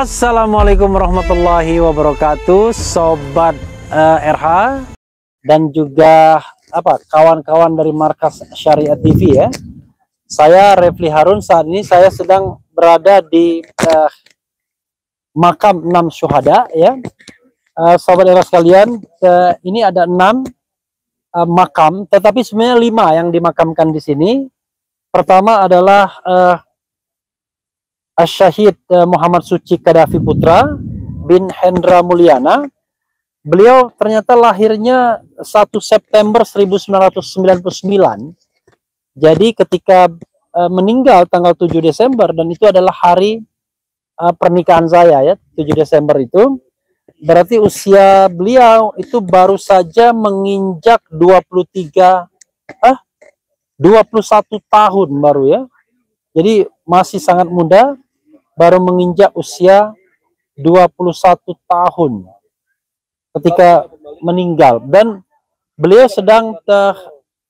Assalamualaikum warahmatullahi wabarakatuh, Sobat RH dan juga kawan-kawan dari Markas Syariah TV ya. Saya Refli Harun. Saat ini saya sedang berada di makam 6 syuhada ya. Sobat RH sekalian, ini ada 6 makam, tetapi sebenarnya 5 yang dimakamkan di sini. Pertama adalah Syahid Muhammad Suci Kadafi Putra bin Hendra Mulyana. Beliau ternyata lahirnya 1 September 1999. Jadi ketika meninggal tanggal 7 Desember, dan itu adalah hari pernikahan saya ya, 7 Desember itu. Berarti usia beliau itu baru saja menginjak 21 tahun baru ya. Jadi masih sangat muda, baru menginjak usia 21 tahun ketika meninggal. Dan beliau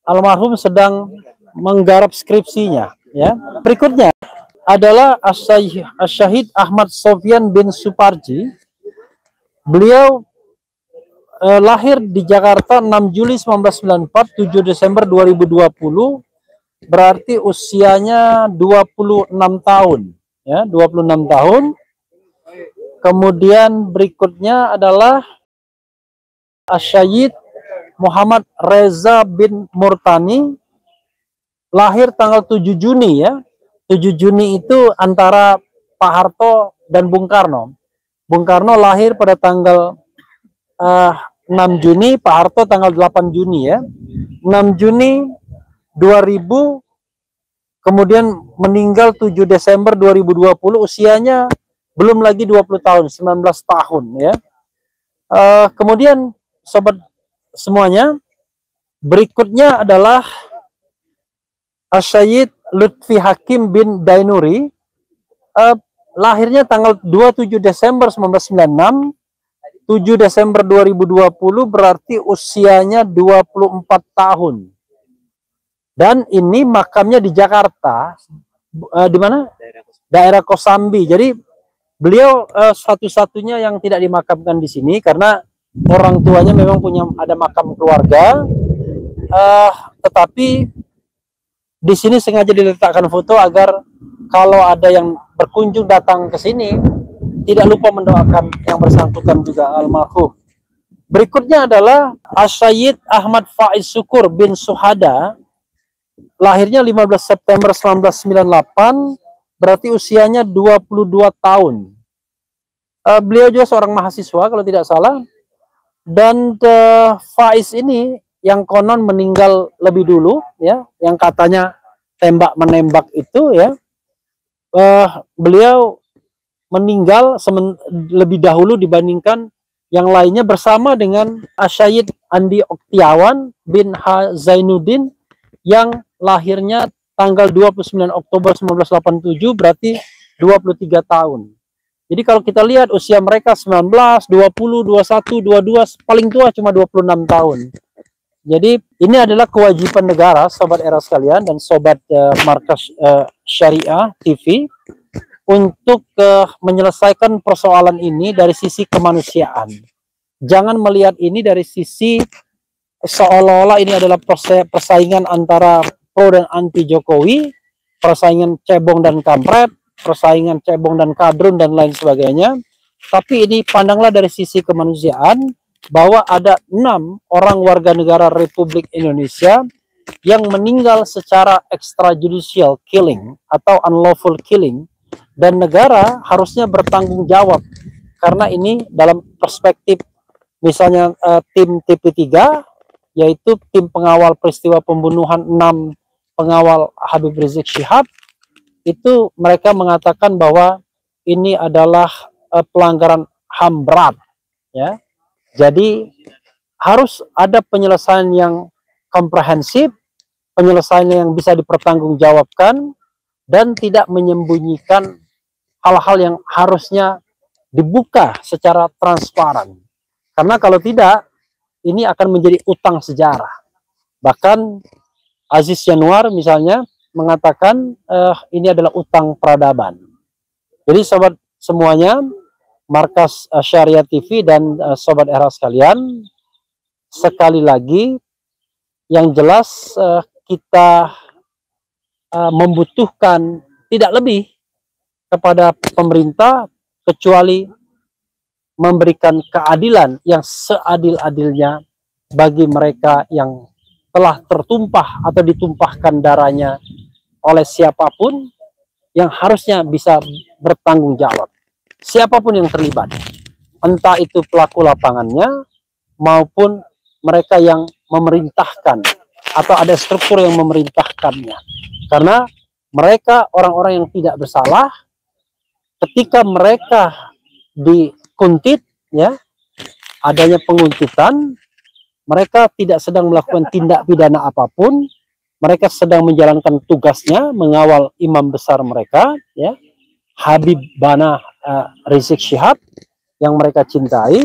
almarhum sedang menggarap skripsinya ya. Berikutnya adalah Syahid Ahmad Sofyan bin Suparji. Beliau lahir di Jakarta 6 Juli 1994, 7 Desember 2020, berarti usianya 26 tahun ya, 26 tahun. Kemudian berikutnya adalah Syahid Muhammad Reza bin Murtani, lahir tanggal 7 Juni ya. 7 Juni itu antara Pak Harto dan Bung Karno. Bung Karno lahir pada tanggal 6 Juni, Pak Harto tanggal 8 Juni ya. 6 Juni 2000, kemudian meninggal 7 Desember 2020, usianya belum lagi 20 tahun, 19 tahun ya. Kemudian sobat semuanya, berikutnya adalah Syahid Lutfi Hakim bin Dainuri, lahirnya tanggal 27 Desember 1996, 7 Desember 2020, berarti usianya 24 tahun. Dan ini makamnya di Jakarta, di mana? Daerah Kosambi. Jadi beliau satu-satunya yang tidak dimakamkan di sini karena orang tuanya memang ada makam keluarga, tetapi di sini sengaja diletakkan foto agar kalau ada yang berkunjung datang ke sini tidak lupa mendoakan yang bersangkutan juga almarhum. Berikutnya adalah Syahid Ahmad Faiz Syukur bin Suhada, lahirnya 15 September 1998, berarti usianya 22 tahun. Beliau juga seorang mahasiswa kalau tidak salah. Dan Faiz ini yang konon meninggal lebih dulu ya, yang katanya tembak menembak itu ya. Beliau meninggal lebih dahulu dibandingkan yang lainnya, bersama dengan Syahid Andi Oktiawan bin H. Zainuddin yang lahirnya tanggal 29 Oktober 1987, berarti 23 tahun. Jadi kalau kita lihat usia mereka 19, 20, 21, 22, paling tua cuma 26 tahun. Jadi ini adalah kewajiban negara, sobat era sekalian dan sobat Markas Syariah TV, untuk menyelesaikan persoalan ini dari sisi kemanusiaan. Jangan melihat ini dari sisi seolah-olah ini adalah persaingan antara pro dan anti Jokowi, persaingan cebong dan kampret, persaingan cebong dan kadrun dan lain sebagainya. Tapi ini pandanglah dari sisi kemanusiaan, bahwa ada 6 orang warga negara Republik Indonesia yang meninggal secara extrajudicial killing atau unlawful killing, dan negara harusnya bertanggung jawab karena ini dalam perspektif misalnya tim TP3, yaitu tim pengawal peristiwa pembunuhan 6 pengawal Habib Rizik Syihab, itu mereka mengatakan bahwa ini adalah pelanggaran HAM berat ya. Jadi harus ada penyelesaian yang komprehensif, penyelesaian yang bisa dipertanggungjawabkan dan tidak menyembunyikan hal-hal yang harusnya dibuka secara transparan. Karena kalau tidak, ini akan menjadi utang sejarah. Bahkan Aziz Yanuar misalnya mengatakan ini adalah utang peradaban. Jadi sobat semuanya, Markas Syariah TV dan Sobat Era sekalian, sekali lagi yang jelas kita membutuhkan tidak lebih kepada pemerintah kecuali memberikan keadilan yang seadil-adilnya bagi mereka yang telah tertumpah atau ditumpahkan darahnya oleh siapapun yang harusnya bisa bertanggung jawab. Siapapun yang terlibat, entah itu pelaku lapangannya maupun mereka yang memerintahkan atau ada struktur yang memerintahkannya. Karena mereka orang-orang yang tidak bersalah, ketika mereka dikuntit, ya, adanya penguntitan, mereka tidak sedang melakukan tindak pidana apapun, mereka sedang menjalankan tugasnya mengawal imam besar mereka, ya, Habib Bana Rizik Syihab yang mereka cintai,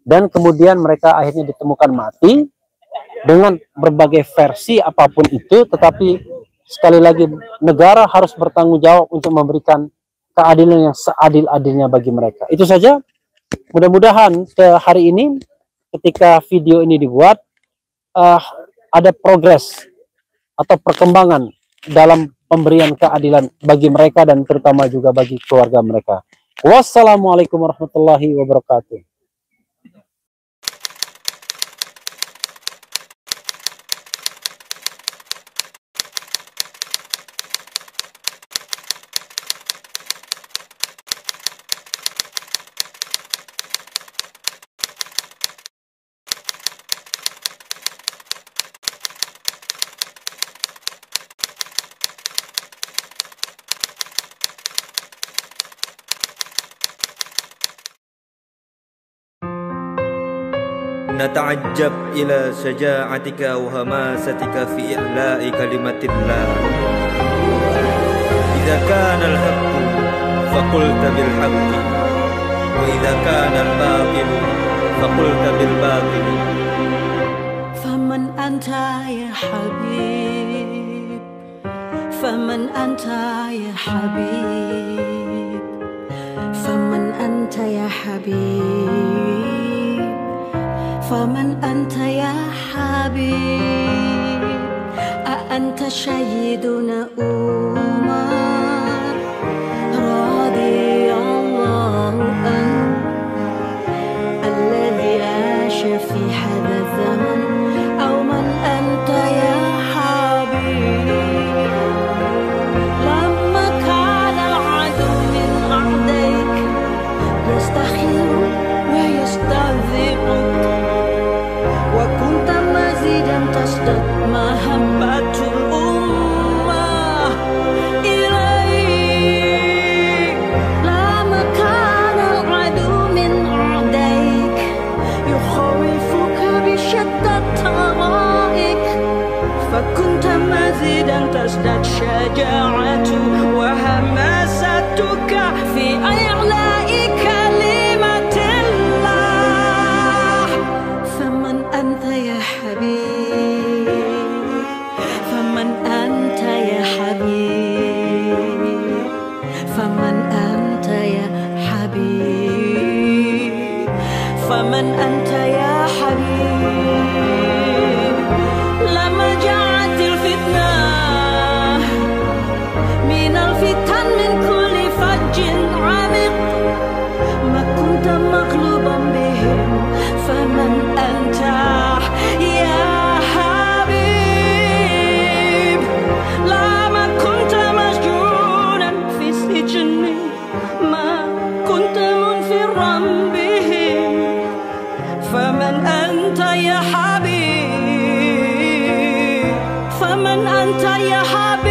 dan kemudian mereka akhirnya ditemukan mati dengan berbagai versi apapun itu. Tetapi sekali lagi negara harus bertanggung jawab untuk memberikan keadilan yang seadil-adilnya bagi mereka. Itu saja. Mudah-mudahan hari ini ketika video ini dibuat ada progres atau perkembangan dalam pemberian keadilan bagi mereka dan terutama juga bagi keluarga mereka. Wassalamualaikum warahmatullahi wabarakatuh. نتعجب إلى شجاعتك وهماستك في إعلاء كلمة الله. إذا كان الحق فقلت بالحق، وإذا كان الباطل فقلت بالباطل. فمن أنت يا حبيب، فمن أنت يا حبيب، فمن أنت يا حبيب، فمن أنت يا حبيب. أأنت سيدنا عمر رضي الله عنه الذي عاش في هذا الزمن، أو من أنت يا حبيب. لما كان العدو من أعدائك يستخير ويستهزئك، وكنت مزيدا تشتد محبة الأمة إليك. لما كان العدو من أعدائك يخوفك بشدة طرائق، فكنت مزيدا تزداد شجاعة وهماستك في إعلاء كلمة الله. فمن أنت يا حبيب، فمن أنت يا حبيب، فمن أنت يا حبيب، فمن أنت يا حبيب. لما جاءت الفتنة من الفتن من كل فج عميق، ما كنت مغلوبا بهم، فمن أنت يا حبيب. لما كنت مسجونا في سجن، ما كنت منفرا بهم، فمن أنت يا حبيب، فمن أنت يا حبيب.